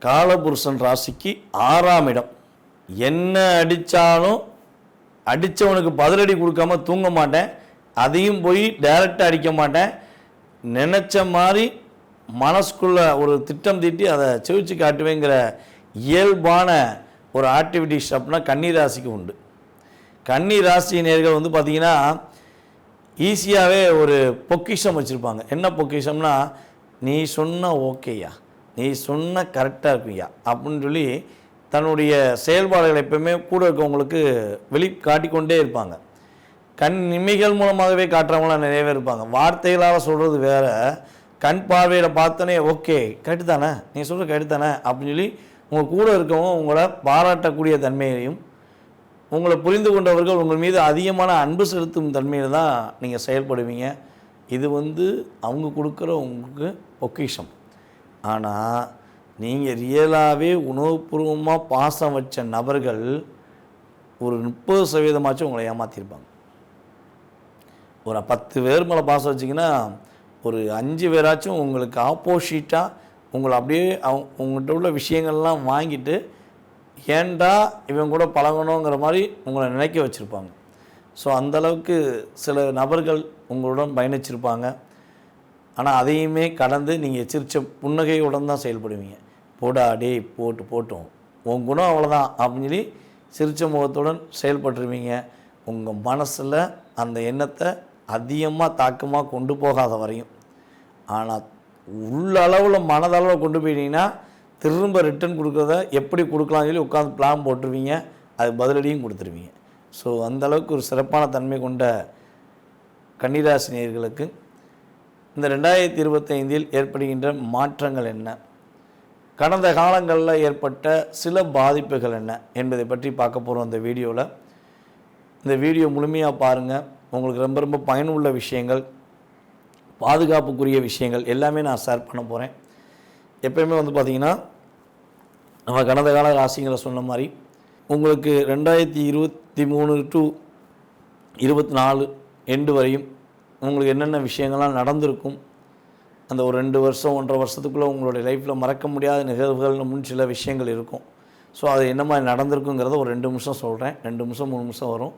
காலபுருஷன் ராசிக்கு 6ஆம் இடம். என்ன அடித்தாலும் அடித்தவனுக்கு பதிலடி கொடுக்காம தூங்க மாட்டேன், அதையும் போய் டைரெக்டாக அடிக்க மாட்டேன், நினச்ச மாதிரி மனசுக்குள்ள ஒரு திட்டம் தீட்டி அதை செவிச்சு காட்டுவேங்கிற இயல்பான ஒரு ஆக்டிவிட்டிஸ் அப்படின்னா கன்னி ராசிக்கு உண்டு. கன்னி ராசி நேர்கள் வந்து பார்த்திங்கன்னா ஈஸியாகவே ஒரு பொக்கிஷம் வச்சுருப்பாங்க. என்ன பொக்கிஷம்னா, நீ சொன்ன ஓகேயா, நீ சொன்ன கரெக்டாக இருக்குயா அப்படின்னு சொல்லி தன்னுடைய செயல்பாடுகளை எப்பவுமே கூட இருக்கவங்களுக்கு வெளிக்காட்டிக்கொண்டே இருப்பாங்க. கண் இமைகள் மூலமாகவே காட்டுறவங்களாம் நிறைய பேர் இருப்பாங்க. வார்த்தைகளால் சொல்கிறது வேறு, கண் பார்வையில் பார்த்தோன்னே ஓகே கரெக்டு தானே, நீ சொல்கிற கரெக்டு தானே அப்படின்னு சொல்லி உங்கள் கூட இருக்கவங்க உங்களை பாராட்டக்கூடிய தன்மையையும், உங்களை புரிந்து கொண்டவர்கள் உங்கள் மீது அதிகமான அன்பு செலுத்தும் தன்மையில் தான் நீங்கள் செயல்படுவீங்க. இது வந்து அவங்க கொடுக்குற உங்களுக்கு பொக்கிஷம். ஆனால் நீங்கள் ரியலாகவே உணவுபூர்வமாக பாசம் வச்ச நபர்கள் ஒரு 30% உங்களை ஏமாற்றிருப்பாங்க. ஒரு 10 பேர் மேலே பாசம் வச்சிங்கன்னா ஒரு 5 பேராச்சும் உங்களுக்கு ஆப்போசிட்டாக உங்களை அப்படியே உங்கள்கிட்ட உள்ள விஷயங்கள்லாம் வாங்கிட்டு ஏன்டா இவன் கூட பழகணுங்கிற மாதிரி உங்களை நினைக்க வச்சுருப்பாங்க. ஸோ அந்தளவுக்கு சில நபர்கள் உங்களுடன் பயணிச்சிருப்பாங்க. ஆனால் அதையுமே கடந்து நீங்கள் சிரிச்ச புன்னகையுடன் தான் செயல்படுவீங்க. போடா டே போட்டோம் உன் குணம் அவ்வளோதான் அப்படின்னு சொல்லி சிரிச்ச முகத்துடன் செயல்பட்டுருவீங்க. உங்கள் மனசில் அந்த எண்ணத்தை அதிகமாக தாக்கமாக கொண்டு போகாத வரையும். ஆனால் உள்ளளவில் மனதளவில் கொண்டு போயிட்டீங்கன்னா திரும்ப ரிட்டன் கொடுக்குறத எப்படி கொடுக்கலாம்னு சொல்லி உட்காந்து பிளான் போட்டுருவீங்க, அது பதிலடியும் கொடுத்துருவீங்க. ஸோ அந்தளவுக்கு ஒரு சிறப்பான தன்மை கொண்ட கன்னிராசி நேயர்களுக்கு இந்த 2025 ஏற்படுகின்ற மாற்றங்கள் என்ன, கடந்த காலங்களில் ஏற்பட்ட சில பாதிப்புகள் என்ன என்பதை பற்றி பார்க்க போகிறோம் இந்த வீடியோவில். இந்த வீடியோ முழுமையாக பாருங்கள். உங்களுக்கு ரொம்ப ரொம்ப பயனுள்ள விஷயங்கள், பாதுகாப்புக்குரிய விஷயங்கள் எல்லாமே நான் ஷேர் பண்ண போகிறேன். எப்பயுமே வந்து பார்த்திங்கன்னா நம்ம கடந்த கால ராசிங்களை சொன்ன மாதிரி உங்களுக்கு 2023 to 24 எண்டு வரையும் உங்களுக்கு என்னென்ன விஷயங்கள்லாம் நடந்திருக்கும், அந்த ஒரு 2 வருஷம் 1.5 வருஷத்துக்குள்ளே உங்களுடைய லைஃப்பில் மறக்க முடியாத நிகழ்வுகள் முன் சில விஷயங்கள் இருக்கும். ஸோ அது என்ன மாதிரி நடந்திருக்குங்கிறத ஒரு 2 நிமிஷம் சொல்கிறேன். 2 நிமிஷம் 3 நிமிஷம் வரும்.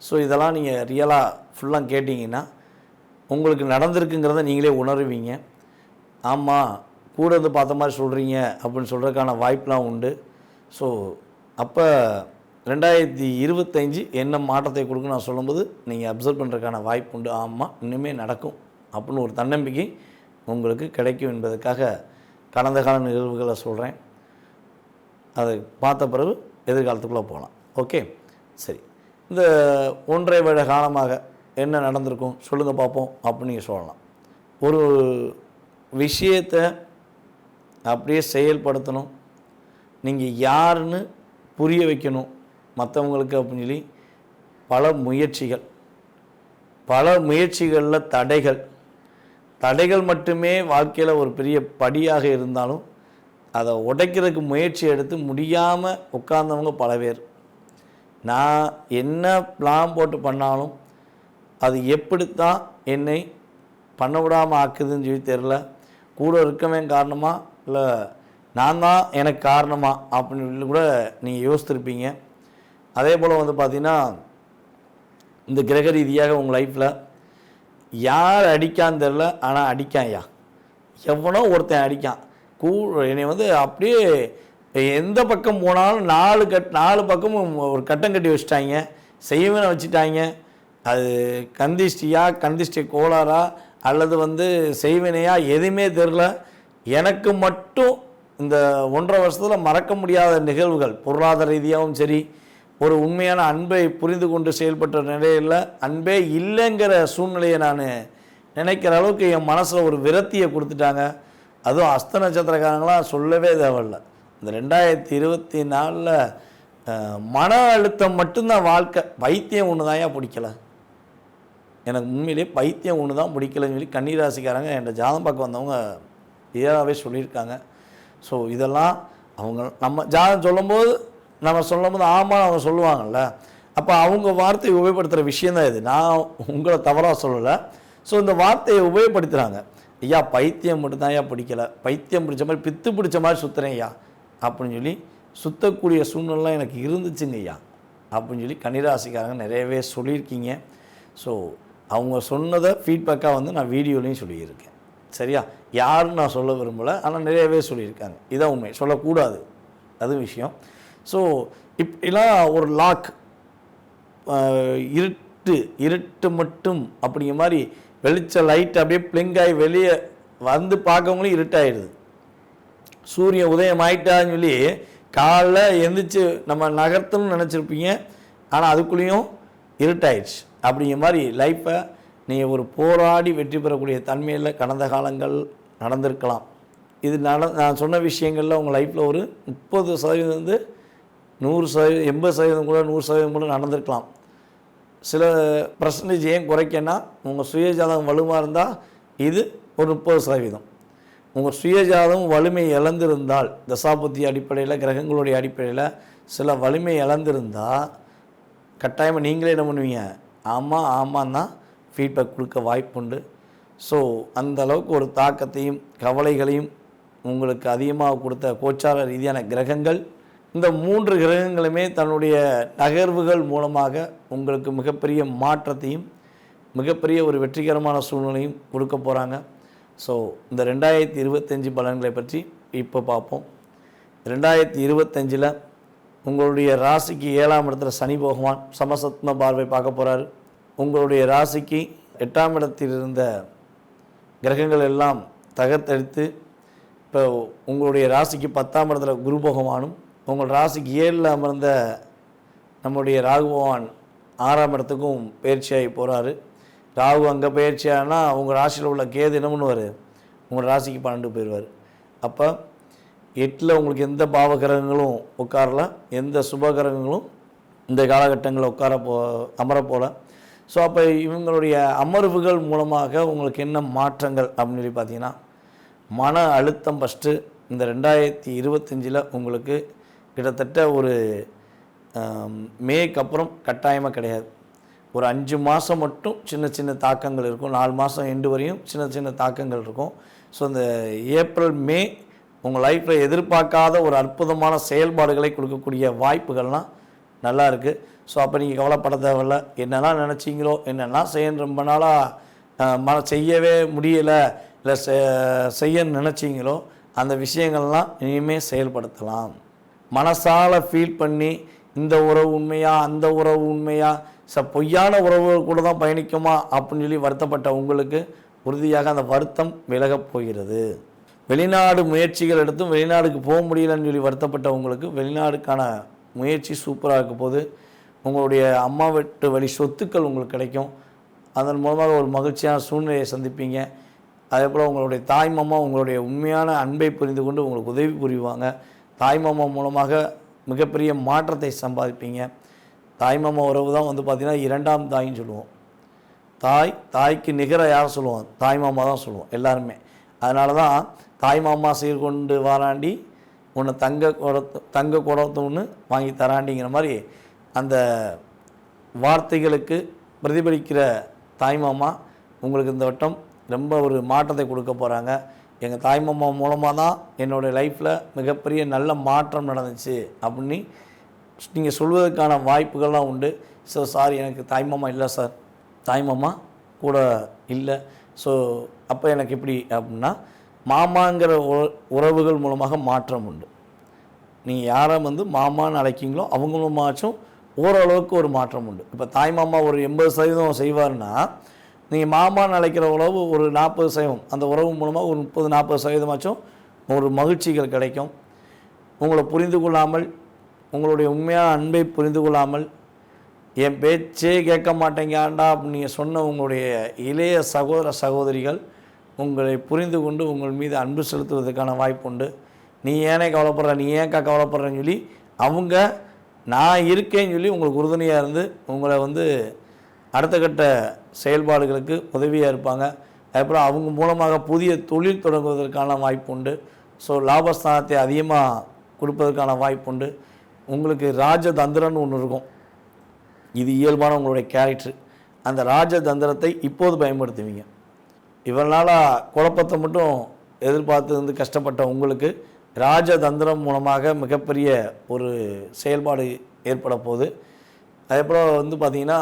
ஸோ இதெல்லாம் நீங்கள் ரியலாக ஃபுல்லாக கேட்டிங்கன்னா உங்களுக்கு நடந்திருக்குங்கிறத நீங்களே உணருவீங்க. ஆமாம் கூட வந்து பார்த்த மாதிரி சொல்கிறீங்க அப்படின்னு சொல்கிறதுக்கான வாய்ப்பெலாம் உண்டு. ஸோ அப்போ 2025 என்ன மாற்றத்தை கொடுக்கும் நான் சொல்லும்போது நீங்கள் அப்சர்வ் பண்ணுறதுக்கான வாய்ப்பு உண்டு. ஆமாம் இன்னுமே நடக்கும் அப்படின்னு ஒரு தன்னம்பிக்கை உங்களுக்கு கிடைக்கும் என்பதற்காக கடந்த கால நிகழ்வுகளை சொல்கிறேன். அதை பார்த்த பிறகு எதிர்காலத்துக்குள்ளே போகலாம். ஓகே சரி, இந்த 1.5 வருட காலமாக என்ன நடந்திருக்கும் சொல்லுங்கள் பார்ப்போம் அப்படின்னு நீங்கள் சொல்லலாம். ஒரு விஷயத்தை அப்படியே செயல்படுத்தணும், நீங்கள் யாருன்னு புரிய வைக்கணும் மற்றவங்களுக்கு அப்படின்னு சொல்லி பல முயற்சிகளில் தடைகள் மட்டுமே வாழ்க்கையில் ஒரு பெரிய படியாக இருந்தாலும் அதை உடைக்கிறதுக்கு முயற்சி எடுத்து முடியாமல் உட்கார்ந்தவங்க பல பேர். நான் என்ன பிளான் போட்டு பண்ணாலும் அது எப்படித்தான் என்னை பண்ண விடாமல் ஆக்குதுன்னு சொல்லி தெரில. கூட இருக்கவே காரணமா இல்லை நான் தான் எனக்கு காரணமா அப்படின்னு கூட நீங்கள் யோசித்திருப்பீங்க. அதே போல் வந்து பார்த்திங்கன்னா இந்த கிரக ரீதியாக உங்கள் லைஃப்பில் யார் அடிக்கான்னு தெரில, ஆனால் அடிக்கான்யா, எவனோ ஒருத்தன் அடிக்கான் என்னை வந்து அப்படியே எந்த பக்கம் போனாலும் 4 பக்கமும் ஒரு கட்டம் கட்டி வச்சுட்டாங்க, செய்வனை வச்சுட்டாங்க. அது கந்திஷ்டி கோளாறா அல்லது வந்து செய்வினையா எதுவுமே தெரில. எனக்கு மட்டும் இந்த 1.5 வருஷத்தில் மறக்க முடியாத நிகழ்வுகள், பொருளாதார ரீதியாகவும் சரி, ஒரு உண்மையான அன்பை புரிந்து கொண்டு செயல்பட்ட நிலையில் அன்பே இல்லைங்கிற சூழ்நிலையை நான் நினைக்கிற அளவுக்கு என் மனசில் ஒரு விரத்தியை கொடுத்துட்டாங்க. அதுவும் அஸ்த நட்சத்திரக்காரங்களாம் சொல்லவே தேவையில்லை. இந்த 2024 மன அழுத்தம் மட்டும்தான் வாழ்க்கை. பைத்தியம் ஒன்று தான் பிடிக்கலை எனக்கு, உண்மையிலே பைத்தியம் ஒன்று தான் பிடிக்கலைன்னு சொல்லி கன்னிராசிக்காரங்க என்கிட்ட ஜாதகம் பார்க்க வந்தவங்க கிளியராகவே சொல்லியிருக்காங்க. ஸோ இதெல்லாம் அவங்க நம்ம ஜாதகம் சொல்லும்போது ஆமாம் அவங்க சொல்லுவாங்கள்ல, அப்போ அவங்க வார்த்தையை உபயோகப்படுத்துகிற விஷயந்தான் இது. நான் உங்களை தவறாக சொல்லலை. ஸோ இந்த வார்த்தையை உபயோகப்படுத்துகிறாங்க. ஐயா பைத்தியம் மட்டும்தான் ஐயா பிடிக்கலை, பைத்தியம் பிடிச்ச மாதிரி பித்து பிடிச்ச மாதிரி சுற்றுறேன் ஐயா அப்படின்னு சொல்லி சுற்றக்கூடிய சூழ்நிலை எனக்கு இருந்துச்சுங்க ஐயா அப்படின்னு சொல்லி கன்னிராசிக்காரங்க நிறையவே சொல்லியிருக்கீங்க. ஸோ அவங்க சொன்னதை ஃபீட்பேக்காக வந்து நான் வீடியோலையும் சொல்லியிருக்கேன். சரியா? யாரும் நான் சொல்ல விரும்பலை, ஆனால் நிறையவே சொல்லியிருக்காங்க. இதான் உண்மை, சொல்லக்கூடாது, அது விஷயம். ஸோ இப்படிலாம் ஒரு லாக், இருட்டு மட்டும் அப்படிங்கிற மாதிரி வெளிச்ச லைட் அப்படியே பிளிங்காகி வெளியே வந்து பார்க்கவங்களும் இருட்டாயிடுது. சூரியன் உதயம் ஆயிட்டான்னு சொல்லி காலைல எந்திரிச்சு நம்ம நகர்த்தணும்னு நினச்சிருப்பீங்க, ஆனால் அதுக்குள்ளேயும் இருட்டாயிடுச்சு. அப்படிங்கிற மாதிரி லைஃப்பை நீங்கள் ஒரு போராடி வெற்றி பெறக்கூடிய தன்மையில் கடந்த காலங்கள் நடந்திருக்கலாம். இது நான் சொன்ன விஷயங்களில் உங்கள் லைஃப்பில் ஒரு 30% 100%, 80% கூட 100% கூட நடந்திருக்கலாம். சில பர்சன்டேஜ் ஏன் குறைக்கன்னா, உங்கள் சுயஜாதகம் வலுவாக இருந்தால் இது ஒரு 30%. உங்கள் சுயஜாதகம் வலிமை இழந்திருந்தால், தசாபுத்தி அடிப்படையில் கிரகங்களுடைய அடிப்படையில் சில வலிமை இழந்திருந்தால் கட்டாயமாக நீங்களே என்ன பண்ணுவீங்க, ஆமாம் தான் ஃபீட்பேக் கொடுக்க வாய்ப்புண்டு. ஸோ அந்த அளவுக்கு ஒரு தாக்கத்தையும் கவலைகளையும் உங்களுக்கு அதிகமாக கொடுத்த கோச்சார ரீதியான கிரகங்கள், இந்த 3 கிரகங்களுமே தன்னுடைய நகர்வுகள் மூலமாக உங்களுக்கு மிகப்பெரிய மாற்றத்தையும் மிகப்பெரிய ஒரு வெற்றிகரமான சூழ்நிலையும் கொடுக்க போகிறாங்க. ஸோ இந்த 2025 பலன்களை பற்றி இப்போ பார்ப்போம். 2025 உங்களுடைய ராசிக்கு 7ஆம் இடத்துல சனி பகவான் சமசத்ம பார்வை பார்க்க போகிறாரு. உங்களுடைய ராசிக்கு 8ஆம் இடத்தில் இருந்த கிரகங்கள் எல்லாம் தகர்த்தெடுத்து இப்போ உங்களுடைய ராசிக்கு 10ஆம் இடத்துல குரு பகவானும், உங்கள் ராசிக்கு 7ல் அமர்ந்த நம்முடைய ராகு பகவான் 6ஆம் இடத்துக்கும் பயிற்சியாகி போகிறாரு. ராகு அங்கே பயிற்சியானா உங்கள் ராசியில் உள்ள கேது என்ன பண்ணுவார், உங்கள் ராசிக்கு 12 போயிடுவார். அப்போ 8ல் உங்களுக்கு எந்த பாவகிரகங்களும் உட்காரல, எந்த சுபகிரகங்களும் இந்த காலகட்டங்களில் அமர போல. ஸோ அப்போ இவங்களுடைய அமர்வுகள் மூலமாக உங்களுக்கு என்ன மாற்றங்கள் அப்படின்னு சொல்லி பார்த்தீங்கன்னா, மன அழுத்தம் ஃபஸ்ட்டு இந்த 2025 உங்களுக்கு கிட்டத்தட்ட ஒரு மேக்கு அப்புறம் கட்டாயமாக கிடையாது. ஒரு 5 மாதம் மட்டும் சின்ன சின்ன தாக்கங்கள் இருக்கும், 4 மாதம் எண்டு வரையும் சின்ன சின்ன தாக்கங்கள் இருக்கும். ஸோ இந்த ஏப்ரல் மே உங்கள் லைஃப்பில் எதிர்பார்க்காத ஒரு அற்புதமான செயல்பாடுகளை கொடுக்கக்கூடிய வாய்ப்புகள்லாம் நல்லா இருக்குது. ஸோ அப்போ நீங்கள் கவலைப்பட தேவையில்ல. என்னெல்லாம் நினச்சிங்களோ, என்னெல்லாம் செய்ய ரொம்ப நாளாக செய்யவே முடியலை, இல்லை செய்ய நினச்சிங்களோ அந்த விஷயங்கள்லாம் இனிமேல் செயல்படுத்தலாம். மனசால் ஃபீல் பண்ணி இந்த உறவு உண்மையா, அந்த உறவு உண்மையா, பொய்யான உறவு கூட தான் பயணிக்குமா அப்படின்னு சொல்லி வருத்தப்பட்ட உங்களுக்கு உறுதியாக அந்த வருத்தம் விலகப் போகிறது. வெளிநாடு முயற்சிகள் எடுத்தும் வெளிநாடுக்கு போக முடியலன்னு சொல்லி வருத்தப்பட்ட உங்களுக்கு வெளிநாடுக்கான முயற்சி சூப்பராக இருக்க போது. உங்களுடைய அம்மா வீட்டு வழி சொத்துக்கள் உங்களுக்கு கிடைக்கும். அதன் மூலமாக ஒரு மகிழ்ச்சியான சூழ்நிலையை சந்திப்பீங்க. அதே போல் உங்களுடைய தாய்மாமா உங்களுடைய உண்மையான அன்பை புரிந்து கொண்டு உங்களுக்கு உதவி புரிவாங்க. தாய்மாமா மூலமாக மிகப்பெரிய மாற்றத்தை சம்பாதிப்பீங்க. தாய்மாமா உறவு தான் வந்து பார்த்திங்கன்னா 2ஆம் தாயின்னு சொல்லுவோம். தாய்க்கு நிகராக யாரை சொல்லுவோம், தாய்மாமா தான் சொல்லுவோம் எல்லாருமே. அதனால தான் தாய்மாமா சீர்கொண்டு வாராண்டி உன்னை தங்க குடத்தை ஒன்று வாங்கி தராண்டிங்கிற மாதிரி அந்த வார்த்தைகளுக்கு பிரதிபலிக்கிற தாய்மாமா உங்களுக்கு இந்த வட்டம் ரொம்ப ஒரு மாற்றத்தை கொடுக்க போகிறாங்க. எங்கள் தாய்மாமா மூலமாக தான் என்னுடைய லைஃப்பில் மிகப்பெரிய நல்ல மாற்றம் நடந்துச்சு அப்படின்னு நீங்கள் சொல்வதற்கான வாய்ப்புகள்லாம் உண்டு. ஸோ சார் எனக்கு தாய்மாமா இல்லை சார், தாய்மாமா கூட இல்லை. ஸோ அப்போ எனக்கு எப்படி அப்படின்னா, மாமாங்கிற உறவுகள் மூலமாக மாற்றம் உண்டு. நீங்கள் யாரை வந்து மாமான்னு அழைக்கிங்களோ அவங்க மூலமாச்சும் ஓரளவுக்கு ஒரு மாற்றம் உண்டு. இப்போ தாய்மாமா ஒரு 80% செய்வார்னா, நீங்கள் மாமான்னு அழைக்கிற உறவு ஒரு 40%, அந்த உறவு மூலமாக ஒரு 30-40% ஒரு மகிழ்ச்சிகள் கிடைக்கும். உங்களை புரிந்து கொள்ளாமல், உங்களுடைய உண்மையான அன்பை புரிந்து கொள்ளாமல், என் பேச்சே கேட்க மாட்டேங்காண்டா அப்படின்னு நீங்கள் சொன்ன உங்களுடைய இளைய சகோதர சகோதரிகள் உங்களை புரிந்து கொண்டு உங்கள் மீது அன்பு செலுத்துவதற்கான வாய்ப்பு உண்டு. நீ ஏனே கவலைப்படுற, நீ ஏன்க்கா கவலைப்படுறேன்னு சொல்லி அவங்க நான் இருக்கேன்னு சொல்லி உங்களுக்கு உறுதுணையாக இருந்து உங்களை வந்து அடுத்த கட்ட செயல்பாடுகளுக்கு உதவியாக இருப்பாங்க. அதுக்கப்புறம் அவங்க மூலமாக புதிய தொழில் தொடங்குவதற்கான வாய்ப்பு உண்டு. ஸோ லாபஸ்தானத்தை அதிகமாக கொடுப்பதற்கான வாய்ப்பு உண்டு. உங்களுக்கு ராஜதந்திரம்னு ஒன்று இருக்கும், இது இயல்பான உங்களுடைய கேரக்டர். அந்த ராஜதந்திரத்தை இப்போது பயன்படுத்துவீங்க. இவனால் குழப்பத்தை மட்டும் எதிர்பார்த்து வந்து கஷ்டப்பட்ட உங்களுக்கு ராஜதந்திரம் மூலமாக மிகப்பெரிய ஒரு செயல்பாடு ஏற்பட போகுது. அதே போல் வந்து பார்த்திங்கன்னா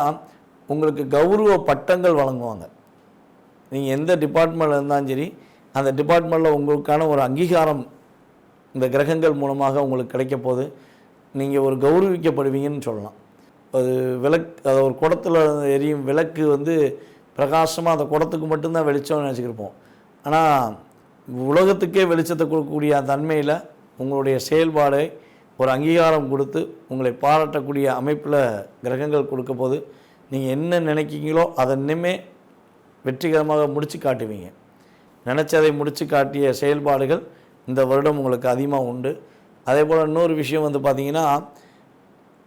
உங்களுக்கு கௌரவ பட்டங்கள் வழங்குவாங்க. நீங்கள் எந்த டிபார்ட்மெண்ட்டில் இருந்தாலும் சரி, அந்த டிபார்ட்மெண்ட்டில் உங்களுக்கான ஒரு அங்கீகாரம் இந்த கிரகங்கள் மூலமாக உங்களுக்கு கிடைக்க போகுது. நீங்கள் ஒரு கௌரவிக்கப்படுவீங்கன்னு சொல்லலாம். அது அது ஒரு குடத்தில் எரியும் விளக்கு வந்து பிரகாசமாக அந்த குடத்துக்கு மட்டும்தான் வெளிச்சம்னு நினச்சிக்கிருப்போம். ஆனால் உலகத்துக்கே வெளிச்சத்தை கொடுக்கக்கூடிய அந்த தன்மையில் உங்களுடைய செயல்பாடை ஒரு அங்கீகாரம் கொடுத்து உங்களை பாராட்டக்கூடிய அமைப்பில் கிரகங்கள் கொடுக்க போது நீங்கள் என்ன நினைக்கிங்களோ அதை இன்னுமே வெற்றிகரமாக முடித்து காட்டுவீங்க. நினச்சதை முடித்து காட்டிய செயல்பாடுகள் இந்த வருடம் உங்களுக்கு அதிகமாக உண்டு. அதே போல் இன்னொரு விஷயம் வந்து பார்த்திங்கன்னா,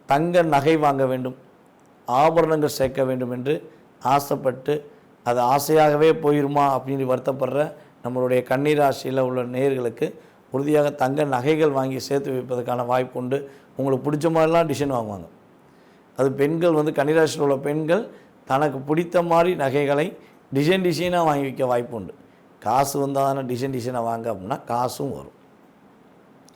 தங்க நகை வாங்க வேண்டும், ஆபரணங்கள் சேர்க்க வேண்டும் என்று ஆசைப்பட்டு அது ஆசையாகவே போயிருமா அப்படின்னு வருத்தப்படுற நம்மளுடைய கன்னி ராசியில் உள்ள நேயர்களுக்கு உறுதியாக தங்க நகைகள் வாங்கி சேர்த்து வைப்பதற்கான வாய்ப்பு உண்டு. உங்களுக்கு பிடிச்ச மாதிரிலாம் டிசைன் வாங்குவாங்க. அது பெண்கள் வந்து கன்னி ராசியில் உள்ள பெண்கள் தனக்கு பிடித்த மாதிரி நகைகளை டிசைனாக வாங்கி வைக்க வாய்ப்பு உண்டு. காசு வந்தால் தானே டிசைனாக வாங்க அப்படின்னா காசும் வரும்.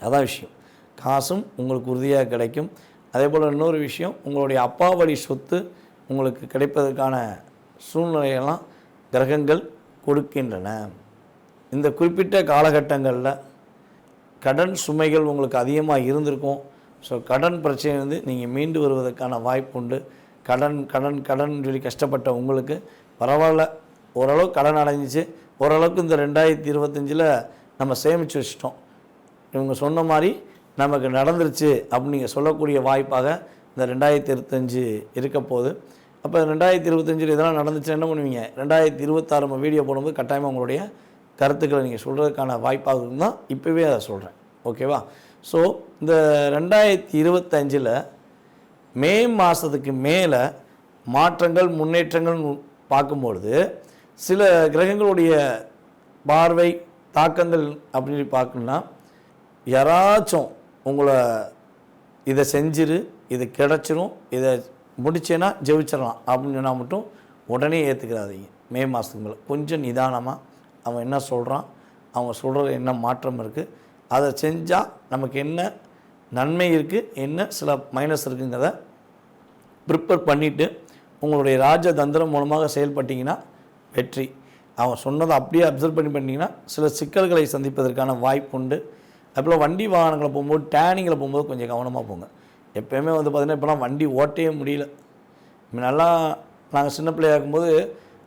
அதான் விஷயம். காசும் உங்களுக்கு உறுதியாக கிடைக்கும். அதே போல் இன்னொரு விஷயம், உங்களுடைய அப்பா வழி சொத்து உங்களுக்கு கிடைப்பதற்கான சூழ்நிலையெல்லாம் கிரகங்கள் கொடுக்கின்றன. இந்த குறிப்பிட்ட காலகட்டங்களில் கடன் சுமைகள் உங்களுக்கு அதிகமாக இருந்திருக்கும். ஸோ கடன் பிரச்சனை வந்து நீங்கள் மீண்டு வருவதற்கான வாய்ப்பு உண்டு. கடன் கடன் கடன் சொல்லி கஷ்டப்பட்ட உங்களுக்கு பரவாயில்ல, ஓரளவு கடன் அடைஞ்சிச்சு. ஓரளவுக்கு இந்த 2025 நம்ம சேமித்து வச்சிட்டோம், இவங்க சொன்ன மாதிரி நமக்கு நடந்துருச்சு அப்படின்னு நீங்கள் சொல்லக்கூடிய வாய்ப்பாக இந்த 2025 இருக்க போகுது. அப்போ 2025 இதெல்லாம் நடந்துச்சு என்ன பண்ணுவீங்க? 2026 நம்ம வீடியோ போடும்போது கட்டாயமாக உங்களுடைய கருத்துக்களை நீங்கள் சொல்கிறதுக்கான வாய்ப்பாக இருந்தால் இப்போவே அதை சொல்கிறேன். ஓகேவா? ஸோ இந்த 2025 மே மாதத்துக்கு மேலே மாற்றங்கள் முன்னேற்றங்கள் பார்க்கும்பொழுது சில கிரகங்களுடைய பார்வை தாக்கங்கள் அப்படின்னு பார்க்கணுன்னா, யாராச்சும் உங்களை இதை செஞ்சிரு, இது கிடச்சிரும், இதை முடிச்சேன்னா ஜெயிச்சிடலாம் அப்படின்னு சொன்னால் மட்டும் உடனே ஏற்றுக்கிறாதீங்க. மே மாதத்துக்கு மேலே கொஞ்சம் நிதானமாக அவன் என்ன சொல்கிறான், அவங்க சொல்கிறது என்ன மாற்றம் இருக்குது, அதை செஞ்சால் நமக்கு என்ன நன்மை இருக்குது, என்ன சில மைனஸ் இருக்குங்கிறத ப்ரிப்பேர் பண்ணிவிட்டு உங்களுடைய ராஜதந்திரம் மூலமாக செயல்பட்டிங்கன்னா வெற்றி. அவன் சொன்னதை அப்படியே அப்சர்வ் பண்ணிங்கன்னா சில சிக்கல்களை சந்திப்பதற்கான வாய்ப்பு உண்டு. அதுபோல் வண்டி வாகனங்களை போகும்போது டேனிங்கில் போகும்போது கொஞ்சம் கவனமாக போங்க. எப்போயுமே வந்து பார்த்திங்கன்னா இப்போலாம் வண்டி ஓட்டவே முடியல. நல்லா நாங்கள் சின்ன பிள்ளையாக இருக்கும்போது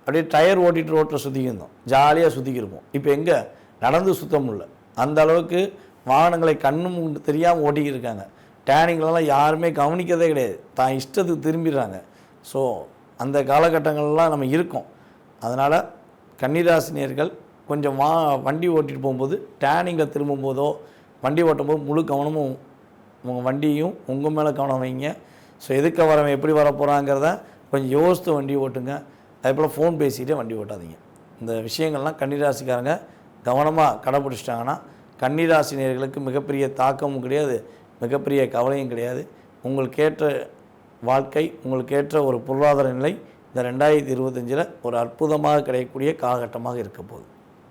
அப்படியே டயர் ஓட்டிகிட்டு ரோட்டில் சுற்றிக்கிருந்தோம், ஜாலியாக சுற்றிக்கிருப்போம். இப்போ எங்கே நடந்து சுத்த முடியல, அந்த அளவுக்கு வாகனங்களை கண்ணும் தெரியாமல் ஓட்டிக்கிருக்காங்க. டேனிங்லலாம் யாருமே கவனிக்கிறதே கிடையாது, தான் இஷ்டத்துக்கு திரும்பிடுறாங்க. ஸோ அந்த காலகட்டங்கள்லாம் நம்ம இருக்கோம். அதனால் கன்னிராசினியர்கள் கொஞ்சம் வண்டி ஓட்டிகிட்டு போகும்போது டேனிங்கில் திரும்பும்போதோ வண்டி ஓட்டும்போது முழு கவனமும் உங்கள் வண்டியும் உங்கள் மேலே கவனம் வைங்க. ஸோ எதுக்கு வரவன் எப்படி வர போகிறாங்கிறத கொஞ்சம் யோசித்து வண்டி ஓட்டுங்க. அதேபோல் ஃபோன் பேசிகிட்டே வண்டி ஓட்டாதீங்க. இந்த விஷயங்கள்லாம் கன்னிராசிக்காரங்க கவனமாக கடைப்பிடிச்சிட்டாங்கன்னா கன்னிராசினியர்களுக்கு மிகப்பெரிய தாக்கமும் கிடையாது, மிகப்பெரிய கவலையும் கிடையாது. உங்களுக்கேற்ற வாழ்க்கை, உங்களுக்கேற்ற ஒரு பொருளாதார நிலை இந்த 2025 ஒரு அற்புதமாக கிடைக்கக்கூடிய காலகட்டமாக இருக்க போகுது.